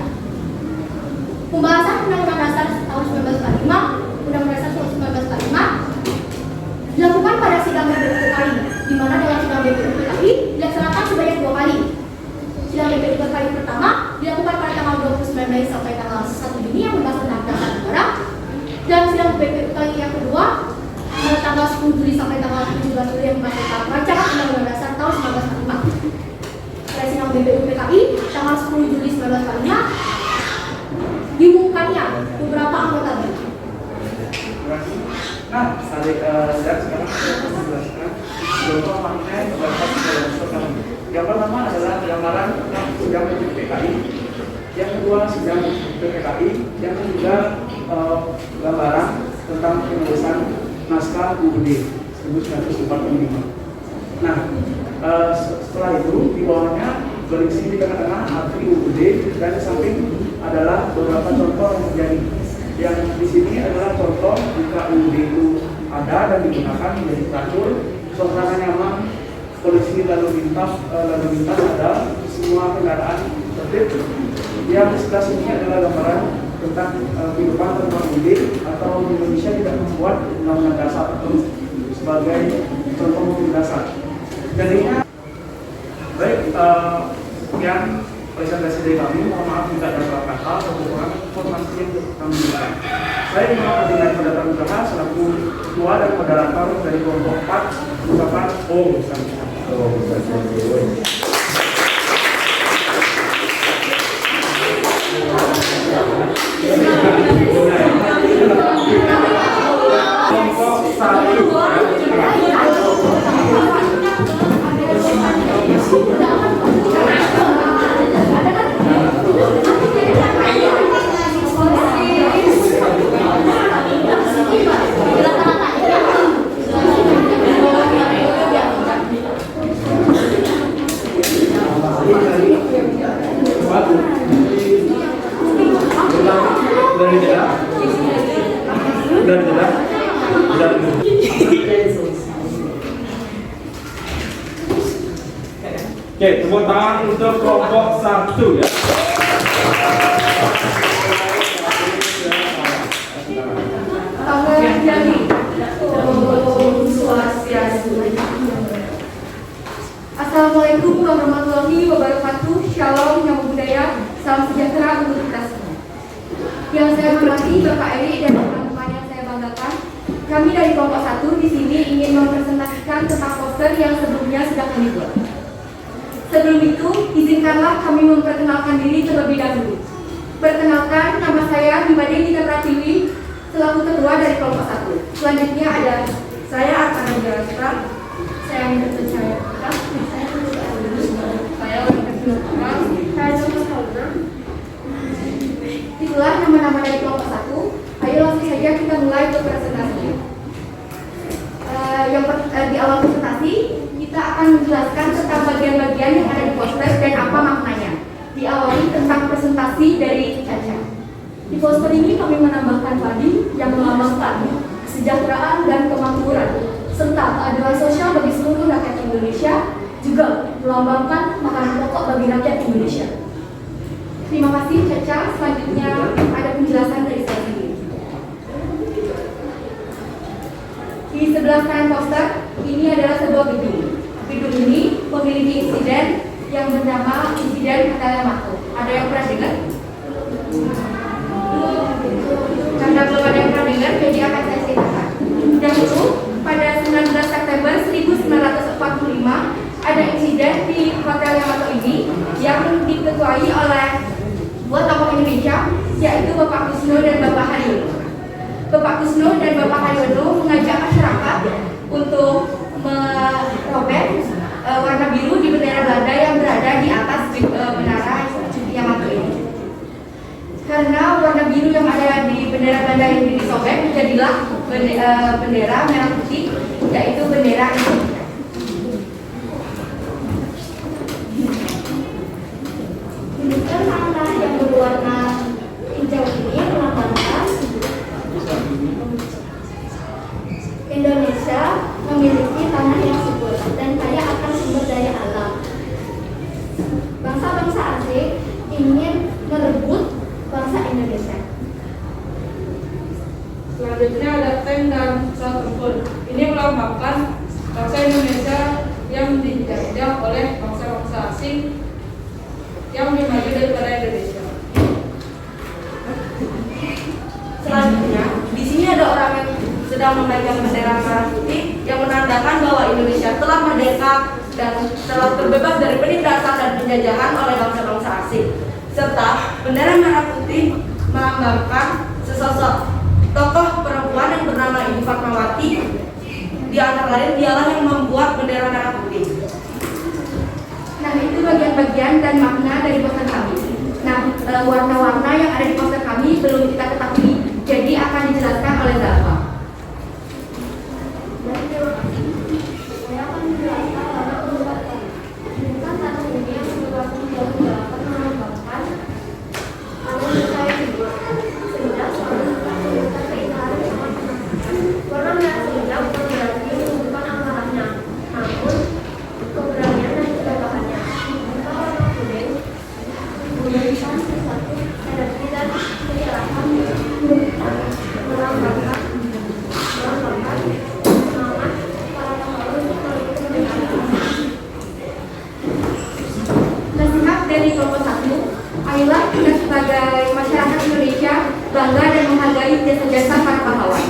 Pembahasan Undang-Undang Dasar tahun 1945, Undang-Undang Dasar tahun 1945 dilakukan pada sidang BPUPKI, di mana dalam sidang BPUPKI dilaksanakan sebanyak 2 kali. Sidang BPUPKI pertama dilakukan pada tanggal 29 Mei sampai tanggal 1 Juni yang membahas tentang dasar negara, dan sidang BPUPKI yang kedua pada tanggal 10 Juli sampai tanggal 17 Juli yang membahas tentang rancangan Undang-Undang Dasar tahun 1945. Pada sidang BPUPKI tanggal 10 Juli 1945 diumumkannya beberapa anggota BPUPKI. Nah, sekarang saya menjelaskan contoh makna beberapa unsur kami. Yang pertama adalah gambaran tentang sidang BPUPKI, yang kedua sidang BPUPKI, yang ketiga gambaran tentang penulisan naskah UUD 1945. Nah, setelah itu di bawahnya berisi di tengah-tengah arti UUD, dan di samping adalah beberapa contoh yang terjadi. Yang di sini adalah contoh jika UUD itu ada dan digunakan menjadi teratur, suasana nyaman, polisi lalu lintas ada, semua kendaraan tertib. Yang di sebelah sini adalah gambaran tentang kehidupan tentang UUD atau Indonesia tidak membuat undang-undang dasar itu sebagai contoh hukum dasar. Jadinya baik, sekian presentasi dari kami. Mohon maaf jika ada salah kata atau kekurangan informasi yang kami berikan. Saya Muhammad Adinai Perdata Nugraha selaku ketua dan moderator dari kelompok 4 ucapan Om Santi. Cepat. Dari jalan. Dari jalan. Oke, tepuk tangan untuk kelompok 1 ya. Assalamualaikum warahmatullahi wabarakatuh. Shalom, namo buddhaya, salam sejahtera untuk kita semua. Yang saya hormati Bapak Eri dan teman-teman yang saya banggakan, kami dari kelompok 1 di sini ingin mempresentasikan tentang poster yang sebelumnya sudah kami buat. Sebelum itu, izinkanlah kami memperkenalkan diri terlebih dahulu. Perkenalkan, nama saya Bimade Gita Pratiwi, selaku ketua dari kelompok 1. Selanjutnya ada saya Artana Jarastra, saya Minta Percaya, itulah nama-nama dari kelompok 1. Ayo langsung saja kita mulai untuk presentasinya. Di awal presentasi kita akan menjelaskan tentang bagian-bagian yang ada di poster dan apa maknanya. Diawali tentang presentasi dari Caca. Di poster ini kami menambahkan padi yang melambangkan kesejahteraan dan kemakmuran serta keadilan sosial bagi seluruh rakyat Indonesia, juga melambangkan makanan pokok bagi rakyat Indonesia. Terima kasih Caca. Selanjutnya ada penjelasan dari saya sendiri. Di sebelah kanan poster ini adalah sebuah gedung. Gedung ini memiliki insiden yang bernama insiden Hotel Yamato. Ada yang pernah dengar? Karena belum ada yang pernah dengar, jadi akan saya ceritakan. Dahulu pada 19 September 1945 ada insiden di Hotel Yamato ini yang diketuai oleh dua tokoh Indonesia, yaitu Bapak Kusno dan Bapak Haryono. Bapak Kusno dan Bapak Haryono mengajak masyarakat untuk merobek warna biru di bendera Belanda yang berada di atas menara Yamato ini. Karena warna biru yang ada di bendera Belanda ini disobek, jadilah bendera merah putih, yaitu bendera Indonesia. Demikian tanah yang berwarna hijau ini melambangkan Indonesia memiliki tanah yang subur dan kaya akan sumber daya alam. Bangsa-bangsa asing ingin merebut bangsa Indonesia. Selanjutnya ada tank dan pesawat tempur. Ini melambangkan bangsa Indonesia yang dijajah oleh bangsa-bangsa asing yang lebih maju daripada Indonesia. Selanjutnya, di sini ada orang yang sedang memegang bendera merah putih yang menandakan bahwa Indonesia telah merdeka dan telah terbebas dari penindasan dan penjajahan oleh bangsa-bangsa asing. Serta bendera merah putih melambangkan sesosok tokoh perempuan yang bernama Ibu Fatmawati. Di antara lain dialah yang membuat bendera merah putih. Nah, itu bagian-bagian dan makna dari poster kami. Nah, warna-warna yang ada di poster kami belum kita ketahui, jadi akan dijelaskan oleh Zalfa. Saya akan menjelaskan warna keluarga. Bukan satu ini yang menyebabkan jauh-jauh melambangkan Indonesia yang hidup. Sehingga suatu kita keindahan sama warna merah sehingga bukan berarti menunjukkan amarahnya, namun keberanian dan kegabahannya. Jika warna kuning menunjukkan sesuatu energi dan kecerahan, melambangkan semangat para pahlawan untuk melindungi kemerdekaan. Nasihat dari kelompok 1, ayolah kita sebagai masyarakat Indonesia bangga dan menghargai jasa-jasa para pahlawan.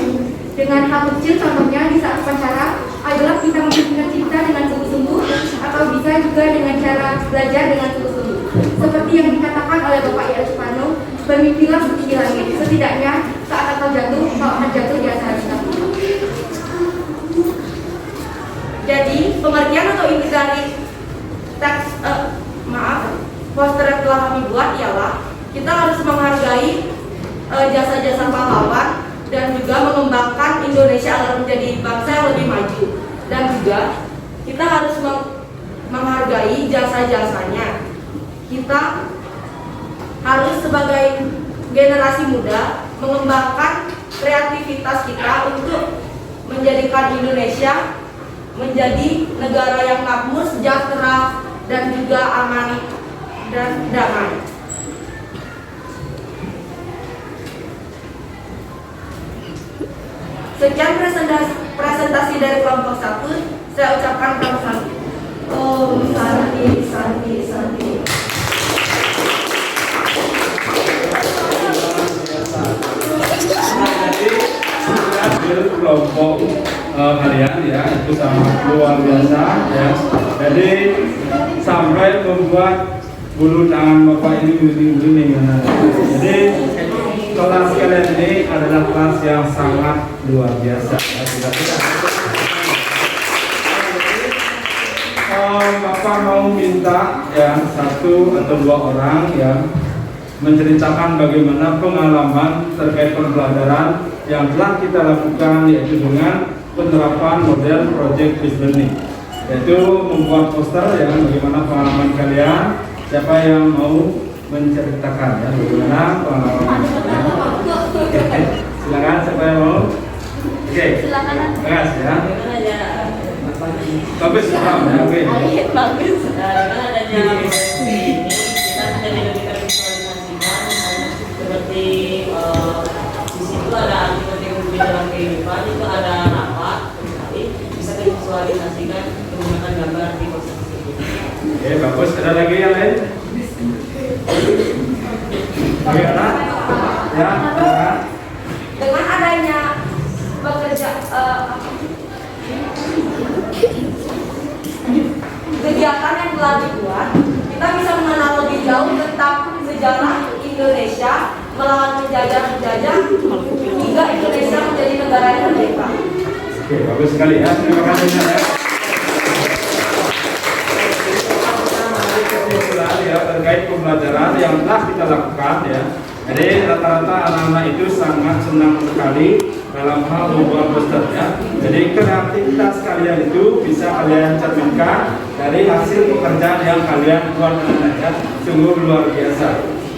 Dengan hal kecil, contohnya di saat upacara, ayolah kita membimbing kita dengan sungguh-sungguh, atau bisa juga dengan cara belajar dengan sungguh-sungguh. Seperti yang dikatakan oleh Bapak Iyal Supano, bermimpilah setinggi langit. Setidaknya saat akal jatuh, kalau akan jatuh di atas kita. Jadi, pengertian atau inti dari teks poster yang telah kami buat ialah kita harus menghargai jasa-jasa pahlawan dan juga mengembangkan Indonesia agar menjadi bangsa yang lebih maju. Dan juga kita harus menghargai jasa-jasanya. Kita harus sebagai generasi muda mengembangkan kreativitas kita untuk menjadikan Indonesia menjadi negara yang makmur, sejahtera, dan juga aman dan damai. Sekian presentasi dari kelompok 1. Saya ucapkan kelompok 1. Om Santi Santi Santi. Jadi kelompok kalian ya itu sangat luar biasa ya. Jadi sampai membuat bulu tangan bapak ini begini. Jadi kelas kalian ini adalah kelas yang sangat luar biasa. Ya, bapak mau minta ya 1 atau 2 orang yang menceritakan bagaimana pengalaman terkait pembelajaran yang telah kita lakukan, yaitu dengan penerapan model project based learning, yaitu membuat poster ya bagaimana pengalaman kalian. Siapa yang mau menceritakan ya bagaimana pengalaman kalian? Silakan, siapa yang mau? Oke, silakan. Bagus ya. Bagus ya. Oke. Bagus. Dengan adanya ini kita jadi lebih tervisualisasikan seperti di situ ada aktivitas dalam kehidupan, itu ada rapat, bisa divisualisasikan menggunakan gambar di poster tersebut. Oke, bagus. Ada lagi yang lain? Bagaimana? Ya, silakan. Dengan adanya bekerja kegiatan yang telah dibuat, kita bisa mengenal lebih jauh tentang sejarah Indonesia melawan penjajah hingga Indonesia menjadi negara yang merdeka. Oke, bagus sekali ya. Terima kasih ya. Ya, terkait pembelajaran yang telah kita lakukan ya. Jadi rata-rata anak-anak itu sangat senang sekali dalam hal membuat poster ya. Jadi kreativitas kalian itu bisa kalian cerminkan dari hasil pekerjaan yang kalian buat ya. Sungguh luar biasa.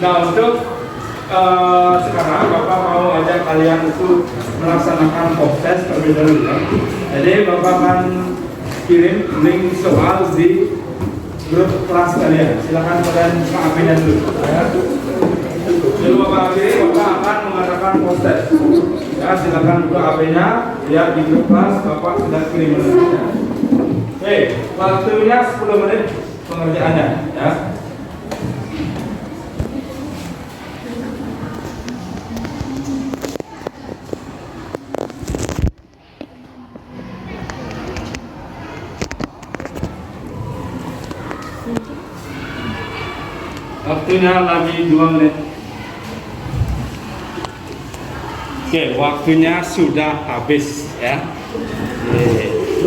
Nah, untuk sekarang Bapak mau ajak kalian untuk melaksanakan pop test terlebih dahulu ya. Jadi Bapak akan kirim link soal di grup kelas kalian. Silakan kalian buka HP-nya dulu ya. Jadi Bapak akhiri, Bapak akan mengadakan pop test ya. Silakan buka HP-nya, lihat di grup kelas, Bapak sudah kirim ya. Oke, waktunya 10 menit pengerjaannya ya. Waktunya lagi 2 menit. Oke, waktunya sudah habis ya.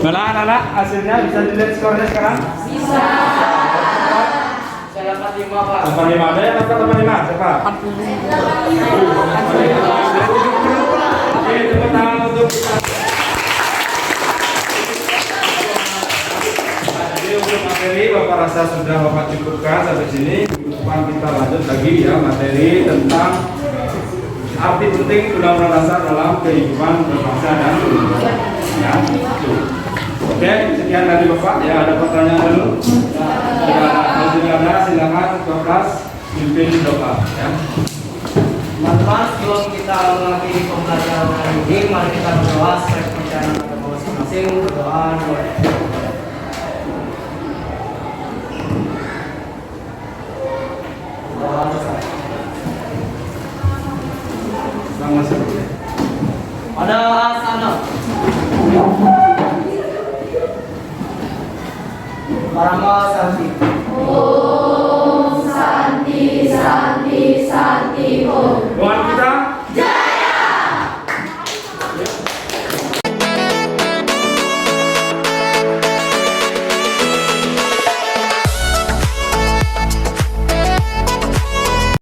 Mana anak-anak hasilnya bisa dilihat skornya sekarang? Bisa. Saya dapat 5, Pak. Dapat 5, ada yang dapat 5? Siapa? 40. Oke, tepuk tangan untuk untuk materi Bapak rasa sudah Bapak cukupkan sampai sini. Depan kita lanjut lagi ya materi tentang arti penting Undang-Undang Dasar dalam kehidupan berbangsa dan bernegara. Ya. Oke, sekian dari Bapak. Ya, ada pertanyaan dulu? Kalau tidak ada, silakan ketua kelas pimpin doa. Ya. Teman-teman, sebelum kita mengakhiri pembelajaran hari ini, mari kita berdoa sesuai perencanaan kita masing-masing. Berdoa.